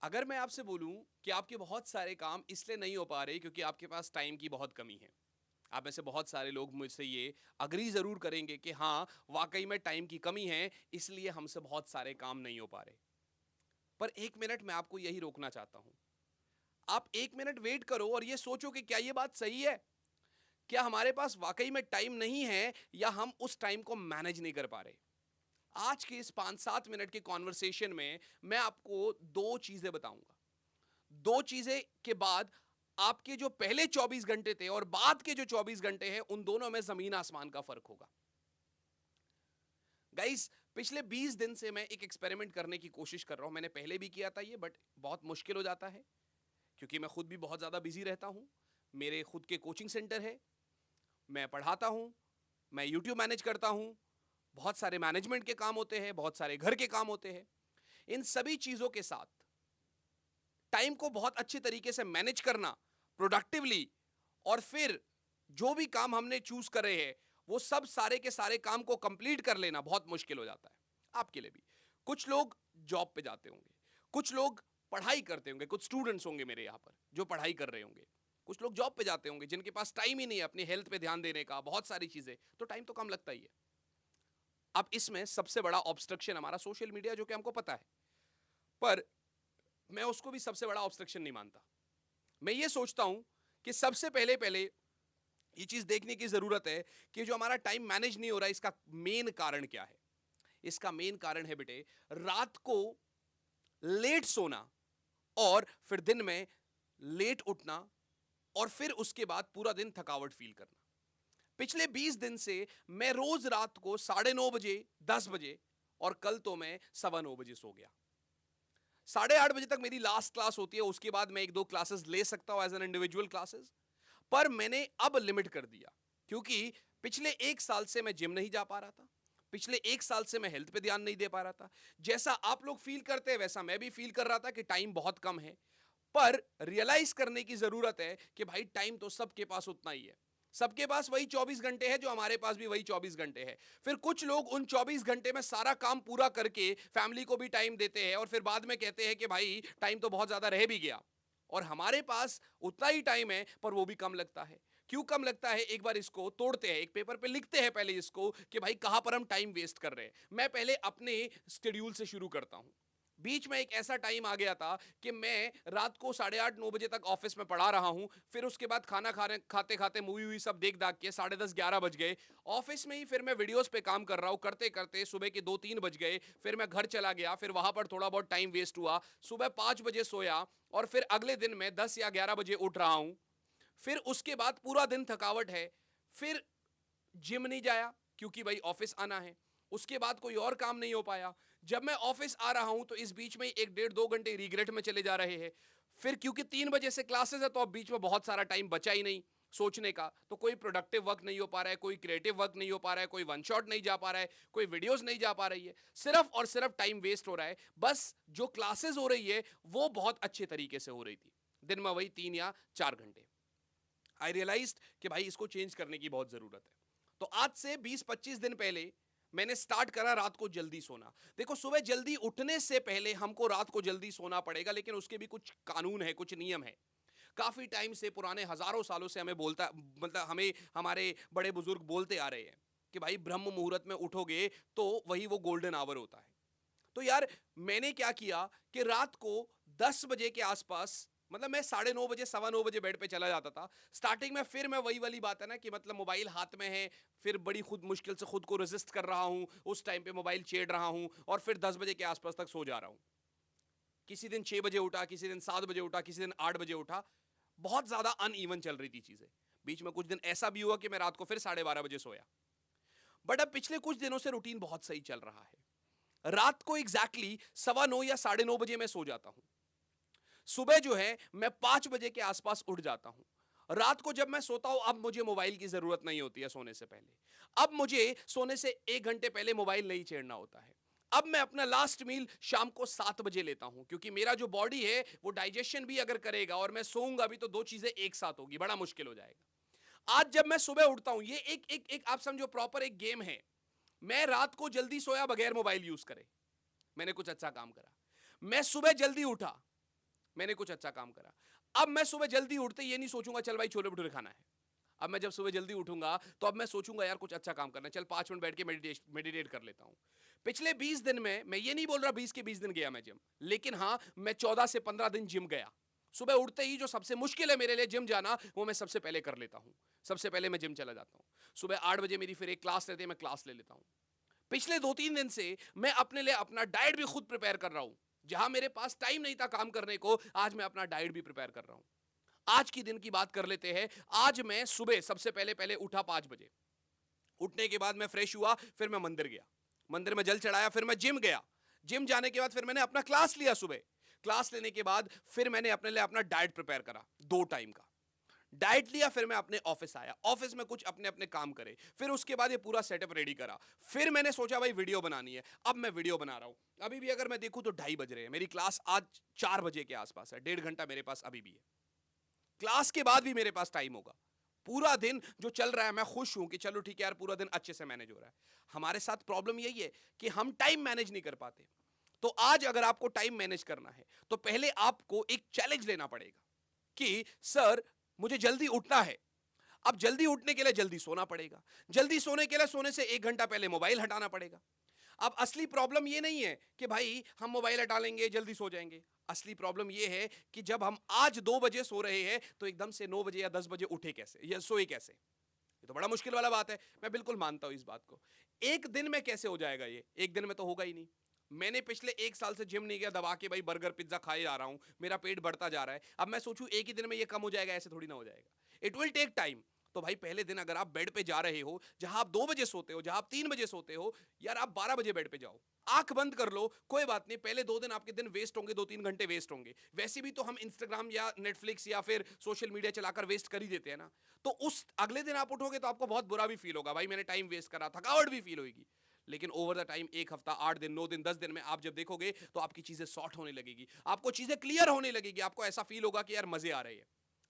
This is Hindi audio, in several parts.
अगर मैं आपसे बोलूं कि आपके बहुत सारे काम इसलिए नहीं हो पा रहे क्योंकि आपके पास टाइम की बहुत कमी है। आप में से बहुत सारे लोग मुझसे ये अग्री जरूर करेंगे कि हाँ, वाकई में टाइम की कमी है, इसलिए हमसे बहुत सारे काम नहीं हो पा रहे। पर एक मिनट मैं आपको यही रोकना चाहता हूं। आप एक मिनट वेट करो और ये सोचो कि क्या ये बात सही है। क्या हमारे पास वाकई में टाइम नहीं है या हम उस टाइम को मैनेज नहीं कर पा रहे। आज के इस 5-7 मिनट के कॉन्वर्सेशन में मैं आपको दो चीजें बताऊंगा। दो चीजें के बाद आपके जो पहले 24 घंटे थे और बाद के जो 24 घंटे हैं, उन दोनों में जमीन आसमान का फर्क होगा। गाइस, पिछले 20 दिन से मैं एक एक्सपेरिमेंट करने की कोशिश कर रहा हूं। मैंने पहले भी किया था ये, बट बहुत मुश्किल हो जाता है क्योंकि मैं खुद भी बहुत ज्यादा बिजी रहता हूं। मेरे खुद के कोचिंग सेंटर है, मैं पढ़ाता हूं, मैं यूट्यूब मैनेज करता हूं, बहुत सारे मैनेजमेंट के काम होते हैं, बहुत सारे घर के काम होते हैं। इन सभी चीजों के साथ टाइम को बहुत अच्छे तरीके से मैनेज करना, प्रोडक्टिवली, और फिर जो भी काम हमने चूज करे हैं वो सब सारे के सारे काम को कंप्लीट कर लेना बहुत मुश्किल हो जाता है। आपके लिए भी कुछ लोग जॉब पे जाते होंगे, कुछ लोग पढ़ाई करते होंगे, कुछ स्टूडेंट्स होंगे मेरे यहां पर जो पढ़ाई कर रहे होंगे, कुछ लोग जॉब पे जाते होंगे जिनके पास टाइम ही नहीं है अपनी हेल्थ पे ध्यान देने का, बहुत सारी चीजें, तो टाइम तो कम लगता ही है। अब इसमें सबसे बड़ा ऑब्स्ट्रक्शन हमारा सोशल मीडिया, जो कि हमको पता है, पर मैं उसको भी सबसे बड़ा ऑब्स्ट्रक्शन नहीं मानता। मैं ये सोचता हूं कि सबसे पहले पहले ये चीज देखने की जरूरत है कि जो हमारा टाइम मैनेज नहीं हो रहा है, इसका मेन कारण क्या है। इसका मेन कारण है बेटे, रात को लेट सोना और फिर दिन में लेट उठना, और फिर उसके बाद पूरा दिन थकावट फील करना। पिछले 20 दिन से मैं रोज रात को 9:30 बजे, 10 बजे, और कल तो मैं 9:15 बजे सो गया। 8:30 बजे तक मेरी लास्ट क्लास होती है, उसके बाद मैं एक दो क्लासेस ले सकता हूं एज एन इंडिविजुअल क्लासेस। पर मैंने अब लिमिट कर दिया क्योंकि पिछले एक साल से मैं जिम नहीं जा पा रहा था, पिछले एक साल से मैं हेल्थ पे ध्यान नहीं दे पा रहा था। जैसा आप लोग फील करते हैं वैसा मैं भी फील कर रहा था कि टाइम बहुत कम है। पर रियलाइज करने की जरूरत है कि भाई टाइम तो सबके पास उतना ही है। सबके पास वही 24 घंटे है जो हमारे पास भी वही 24 घंटे है। फिर कुछ लोग उन 24 घंटे में सारा काम पूरा करके फैमिली को भी टाइम देते हैं और फिर बाद में कहते हैं कि भाई टाइम तो बहुत ज्यादा रह भी गया। और हमारे पास उतना ही टाइम है पर वो भी कम लगता है। क्यों कम लगता है, एक बार इसको तोड़ते हैं, एक पेपर पे लिखते हैं पहले इसको कि भाई कहां पर हम टाइम वेस्ट कर रहे हैं। मैं पहले अपने शेड्यूल से शुरू करता हूं। बीच में एक ऐसा टाइम आ गया था कि मैं रात को 8:30-9 बजे तक ऑफिस में पढ़ा रहा हूं, फिर उसके बाद खाना खाने खाते खाते मूवी हुई सब देख दाख के 10:30-11 बज गए। ऑफिस में ही फिर मैं वीडियोस पे काम कर रहा हूं, करते करते सुबह के 2-3 बज गए। फिर मैं घर चला गया, फिर वहां पर थोड़ा बहुत टाइम वेस्ट हुआ, सुबह 5 बजे सोया, और फिर अगले दिन मैं 10 या 11 बजे उठ रहा हूं। फिर उसके बाद पूरा दिन थकावट है। फिर जिम नहीं जाया क्योंकि भाई ऑफिस आना है। उसके बाद कोई और काम नहीं हो पाया। जब मैं ऑफिस आ रहा हूं तो इस बीच में 1-1.5-2 घंटे रिग्रेट में चले जा रहे हैं। फिर क्योंकि 3 बजे से क्लासेस है तो अब बीच में बहुत सारा टाइम बचा ही नहीं सोचने का, तो कोई प्रोडक्टिव वर्क नहीं हो पा रहा है, कोई क्रिएटिव वर्क नहीं हो पा रहा है, कोई वन शॉट नहीं जा पा रहा है, कोई वीडियोस नहीं जा पा रही है, सिर्फ और सिर्फ टाइम वेस्ट हो रहा है। बस जो क्लासेस हो रही है वो बहुत अच्छे तरीके से हो रही थी, दिन में वही 3 या 4 घंटे। आई रियलाइज कि भाई इसको चेंज करने की बहुत जरूरत है। तो आज से 20-25 दिन पहले मैंने स्टार्ट करा रात को जल्दी सोना। देखो, सुबह जल्दी उठने से पहले हमको रात को जल्दी सोना पड़ेगा, लेकिन उसके भी कुछ कानून है, कुछ नियम है। काफी टाइम से, पुराने हजारों सालों से हमें बोलता, मतलब हमें हमारे बड़े बुजुर्ग बोलते आ रहे हैं कि भाई ब्रह्म मुहूर्त में उठोगे तो वही वो गोल्डन आवर होता है। तो यार, मैंने क्या किया कि रात को 10 बजे के आसपास, मतलब मैं 9:30 बजे, 9:15 बजे बेड पे चला जाता था। स्टार्टिंग में फिर मैं वही वाली बात है ना कि मतलब मोबाइल हाथ में है, फिर बड़ी खुद मुश्किल से खुद को रेजिस्ट कर रहा हूं, उस टाइम पे मोबाइल छेड़ रहा हूं, और फिर 10 बजे के आसपास तक सो जा रहा हूं। किसी दिन 6 बजे उठा, किसी दिन 7 बजे उठा, किसी दिन 8 बजे उठा। बहुत ज्यादा अनइवन चल रही थी चीजें। बीच में कुछ दिन ऐसा भी हुआ कि मैं रात को फिर 12:30 बजे सोया। बट अब पिछले कुछ दिनों से रूटीन बहुत सही चल रहा है। रात को एग्जैक्टली 9:15 या 9:30 बजे मैं सो जाता हूं। सुबह जो है मैं 5 बजे के आसपास उठ जाता हूं। रात को जब मैं सोता हूं, अब मुझे मोबाइल की जरूरत नहीं होती है सोने से पहले। अब मुझे सोने से 1 घंटे पहले मोबाइल नहीं छेड़ना होता है। अब मैं अपना लास्ट मील शाम को 7 बजे लेता हूं, क्योंकि मेरा जो बॉडी है वो डाइजेशन भी अगर करेगा और मैं सोऊंगा भी तो दो चीजें एक साथ होगी, बड़ा मुश्किल हो जाएगा। आज जब मैं सुबह उठता हूं, ये एक एक एक आप समझो प्रॉपर एक गेम है। मैं रात को जल्दी सोया बगैर मोबाइल यूज करे, मैंने कुछ अच्छा काम करा। मैं सुबह जल्दी उठा, मैंने कुछ अच्छा काम करा। अब मैं सुबह जल्दी उठते ये नहीं सोचूंगा चल भाई छोले भटूरे खाना है। अब मैं जब सुबह जल्दी उठूंगा तो अब मैं सोचूंगा यार कुछ अच्छा काम करना है, चल 5 मिनट बैठ के मेडिटेट कर लेता हूं। पिछले 20 दिन में, मैं ये नहीं बोल रहा 20 के 20 दिन गया मैं जिम, लेकिन हाँ मैं 14 से 15 दिन जिम गया। सुबह उठते ही जो सबसे मुश्किल है मेरे लिए जिम जाना, वो मैं सबसे पहले कर लेता हूं। सबसे पहले मैं जिम चला जाता हूं। सुबह 8 बजे मेरी फिर एक क्लास रहती है, मैं क्लास ले लेता हूं। पिछले 2-3 दिन से मैं अपने लिए अपना डाइट भी खुद प्रिपेयर कर रहा हूं। जहां मेरे पास टाइम नहीं था काम करने को, आज मैं अपना डाइट भी प्रिपेयर कर रहा हूं। आज की दिन की बात कर लेते हैं। आज मैं सुबह सबसे पहले पहले उठा 5 बजे। उठने के बाद मैं फ्रेश हुआ, फिर मैं मंदिर गया, मंदिर में जल चढ़ाया, फिर मैं जिम गया। जिम जाने के बाद फिर मैंने अपना क्लास लिया सुबह। क्लास लेने के बाद फिर मैंने अपने लिए अपना डाइट प्रिपेयर करा 2 टाइम का। डाइट लिया, फिर मैं अपने ऑफिस आया, ऑफिस में कुछ अपने अपने काम करे, फिर उसके बाद ये पूरा सेटअप रेडी करा। फिर मैंने सोचा भाई वीडियो बनानी है, अब मैं वीडियो बना रहा हूं। अभी भी अगर मैं देखूं तो 2:30 बज रहे हैं, मेरी क्लास आज 4 बजे के आसपास है, 1.5 घंटा मेरे पास अभी भी है। क्लास के बाद भी मेरे पास टाइम होगा। पूरा दिन जो चल रहा है मैं खुश हूं कि चलो ठीक है यार पूरा दिन अच्छे से मैनेज हो रहा है। हमारे साथ प्रॉब्लम यही है कि हम टाइम मैनेज नहीं कर पाते। तो आज अगर आपको टाइम मैनेज करना है तो पहले आपको एक चैलेंज लेना पड़ेगा कि सर मुझे जल्दी उठना है। अब जल्दी उठने के लिए जल्दी सोना पड़ेगा। जल्दी सोने के लिए सोने से 1 घंटा पहले मोबाइल हटाना पड़ेगा। अब असली प्रॉब्लम ये नहीं है कि भाई हम मोबाइल हटा लेंगे जल्दी सो जाएंगे। असली प्रॉब्लम ये है कि जब हम आज 2 बजे सो रहे हैं तो एकदम से 9 बजे या 10 बजे उठे कैसे या सोए कैसे। ये तो बड़ा मुश्किल वाला बात है, मैं बिल्कुल मानता हूं इस बात को। एक दिन में कैसे हो जाएगा ये, एक दिन में तो होगा ही नहीं। मैंने पिछले 1 साल से जिम नहीं गया, दबा के भाई बर्गर पिज्जा खाए जा रहा हूं, मेरा पेट बढ़ता जा रहा है। अब मैं सोचूं एक ही दिन में ये कम हो जाएगा, ऐसे थोड़ी ना हो जाएगा। It will take time. तो भाई पहले दिन अगर आप बेड पे जा रहे हो, जहां आप 2 बजे सोते हो, जहां आप 3 बजे सोते हो, यार आप 12 बजे बेड पे जाओ। आंख बंद कर लो, कोई बात नहीं, पहले 2 दिन आपके दिन वेस्ट होंगे, 2-3 घंटे वेस्ट होंगे। वैसे भी तो हम इंस्टाग्राम या नेटफ्लिक्स या फिर सोशल मीडिया चलाकर वेस्ट कर ही देते हैं ना। तो उस अगले दिन आप उठोगे तो आपको बहुत बुरा भी फील होगा, भाई मैंने टाइम वेस्ट करा, थकावट भी फील होगी। लेकिन ओवर द टाइम, 1 हफ्ता, 8 दिन, 9 दिन, 10 दिन में आप जब देखोगे तो आपकी चीजें सॉर्ट होने लगेगी, आपको चीजें क्लियर होने लगेगी, आपको ऐसा फील होगा कि यार मजे आ रहे हैं।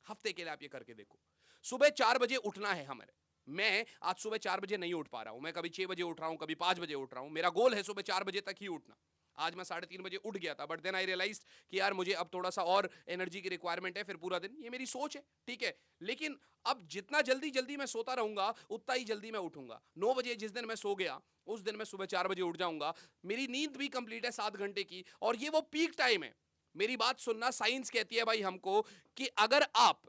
हफ्ते के लिए आप ये करके देखो। सुबह 4 बजे उठना है हमारे। मैं आज सुबह 4 बजे नहीं उठ पा रहा हूं, मैं कभी 6 बजे उठ रहा हूं, कभी 5 बजे उठ रहा हूं। मेरा गोल है सुबह 4 बजे तक ही उठना। आज मैं 3:30 बजे उठ गया था, बट देन आई रियलाइज कि यार मुझे अब थोड़ा सा और एनर्जी की रिक्वायरमेंट है फिर पूरा दिन। ये मेरी सोच है, ठीक है। लेकिन अब जितना जल्दी जल्दी मैं सोता रहूंगा उतना ही जल्दी मैं उठूंगा। 9 बजे जिस दिन मैं सो गया उस दिन मैं सुबह 4 बजे उठ जाऊंगा। मेरी नींद भी कंप्लीट है 7 घंटे की, और ये वो पीक टाइम है। मेरी बात सुनना, साइंस कहती है भाई हमको कि अगर आप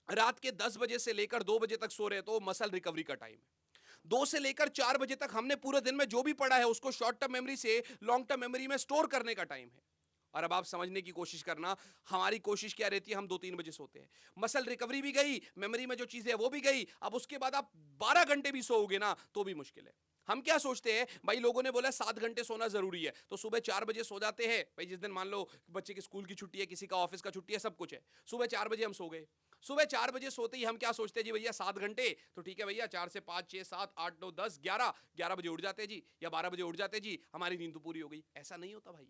रात के 10 बजे से लेकर 2 बजे तक सो रहे तो मसल रिकवरी का टाइम है। 2 से लेकर 4 बजे तक हमने पूरे दिन में जो भी पढ़ा है उसको शॉर्ट टर्म मेमोरी से लॉन्ग टर्म मेमोरी में स्टोर करने का टाइम है। और अब आप समझने की कोशिश करना, हमारी कोशिश क्या रहती है, हम 2-3 बजे सोते हैं, मसल रिकवरी भी गई, मेमोरी में जो चीजें है वो भी गई। अब उसके बाद आप 12 घंटे भी सोओगे ना तो भी मुश्किल है। हम क्या सोचते हैं भाई, लोगों ने बोला 7 घंटे सोना जरूरी है, तो सुबह 4 बजे सो जाते हैं। भाई जिस दिन मान लो बच्चे की स्कूल की छुट्टी है, किसी का ऑफिस का छुट्टी है, सब कुछ है, सुबह 4 बजे हम सो गए। सुबह 4 बजे सोते ही हम क्या सोचते हैं जी, भैया 7 घंटे तो ठीक है भैया, 4 से 5, 6, 7, 8, 9, 10, 11, 11 बजे उठ जाते जी, या 12 बजे उठ जाते जी, हमारी नींद तो पूरी हो गई। ऐसा नहीं होता भाई।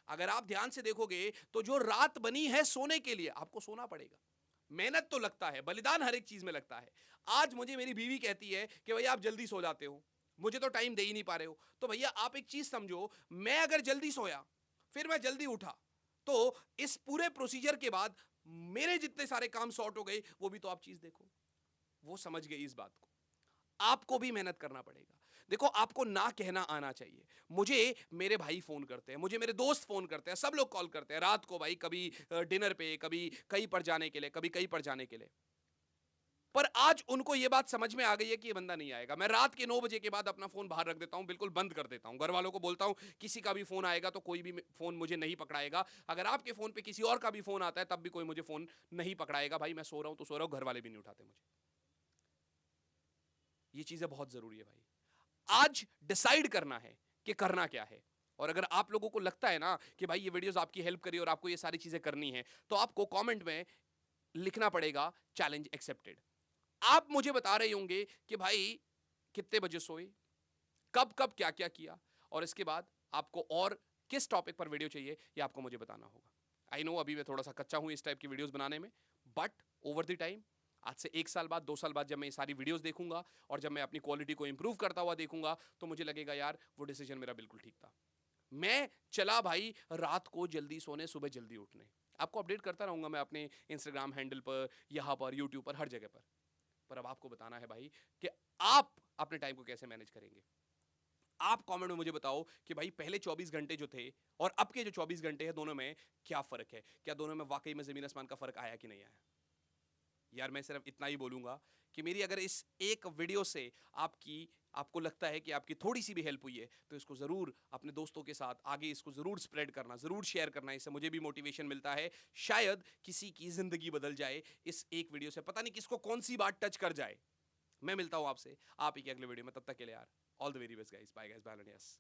अगर आप ध्यान से देखोगे तो जो रात बनी है सोने के लिए, आपको सोना पड़ेगा। मेहनत तो लगता है, बलिदान हर एक चीज में लगता है। आज मुझे मेरी बीवी कहती है कि भैया आप जल्दी सो जाते हो, मुझे तो टाइम दे ही नहीं पा रहे हो। तो भैया आप एक चीज समझो, मैं अगर जल्दी सोया फिर मैं जल्दी उठा, तो इस पूरे प्रोसीजर के बाद मेरे जितने सारे काम सॉर्ट हो गए, वो भी तो आप चीज देखो। वो समझ गई इस बात को। आपको भी मेहनत करना पड़ेगा। देखो आपको ना कहना आना चाहिए। मुझे मेरे भाई फोन करते हैं, मुझे मेरे दोस्त फोन करते हैं, सब लोग कॉल करते हैं रात को भाई, कभी डिनर पे, कभी कहीं पर जाने के लिए, कभी कहीं पर जाने के लिए। पर आज उनको यह बात समझ में आ गई है कि ये बंदा नहीं आएगा। मैं रात के 9 बजे के बाद अपना फोन बाहर रख देता हूं, बिल्कुल बंद कर देता हूं। घर वालों को बोलता हूं किसी का भी फोन आएगा तो कोई भी फोन मुझे नहीं पकड़ाएगा। अगर आपके फोन पे किसी और का भी फोन आता है तब भी कोई मुझे फोन नहीं पकड़ाएगा। भाई मैं सो रहा हूं तो सो रहा हूं, घर वाले भी नहीं उठाते मुझे। ये चीजें बहुत जरूरी है भाई। आज डिसाइड करना है कि करना क्या है। और अगर आप लोगों को लगता है ना कि भाई ये वीडियोस आपकी हेल्प करी और आपको ये सारी चीजें करनी है, तो आपको कमेंट में लिखना पड़ेगा चैलेंज एक्सेप्टेड। आप मुझे बता रहे होंगे कि भाई कितने बजे सोए, कब कब क्या क्या किया, और इसके बाद आपको और किस टॉपिक पर वीडियो चाहिए ये आपको मुझे बताना होगा। आई नो अभी मैं थोड़ा सा कच्चा हूं इस टाइप की वीडियोस बनाने में, बट ओवर द टाइम, आज से 1 साल बाद, 2 साल बाद जब मैं ये सारी वीडियोस देखूंगा और जब मैं अपनी क्वालिटी को इंप्रूव करता हुआ देखूंगा, तो मुझे लगेगा यार वो डिसीजन मेरा बिल्कुल ठीक था। मैं चला भाई रात को जल्दी सोने, सुबह जल्दी उठने। आपको अपडेट करता रहूँगा मैं अपने इंस्टाग्राम हैंडल पर, यहाँ पर, यूट्यूब पर, हर जगह पर। पर अब आपको बताना है भाई कि आप अपने टाइम को कैसे मैनेज करेंगे। आप कमेंट में मुझे बताओ कि भाई पहले 24 घंटे जो थे और अब के जो 24 घंटे हैं दोनों में क्या फ़र्क है? क्या दोनों में वाक़ई में ज़मीन आसमान का फ़र्क आया कि नहीं आया? यार मैं सिर्फ इतना ही बोलूँगा कि मेरी अगर इस एक वीडियो से आपको लगता है कि आपकी थोड़ी-सी भी हेल्प हुई है, तो इसको ज़रूर अपने दोस्तों के साथ आगे इसको ज़रूर स्प्रेड करना, ज़रूर शेयर करना, इससे मुझे भी मोटिवेशन मिलता है। शायद किसी की ज़िंदगी बदल जाए इस एक वीडियो से, पता नहीं किसको कौन-सी बात टच कर जाए। मैं मिलता हूँ आपसे, आप ही के अगले वीडियो में, तब तक के लिए यार, all the very best guys, bye guys, bye and yes.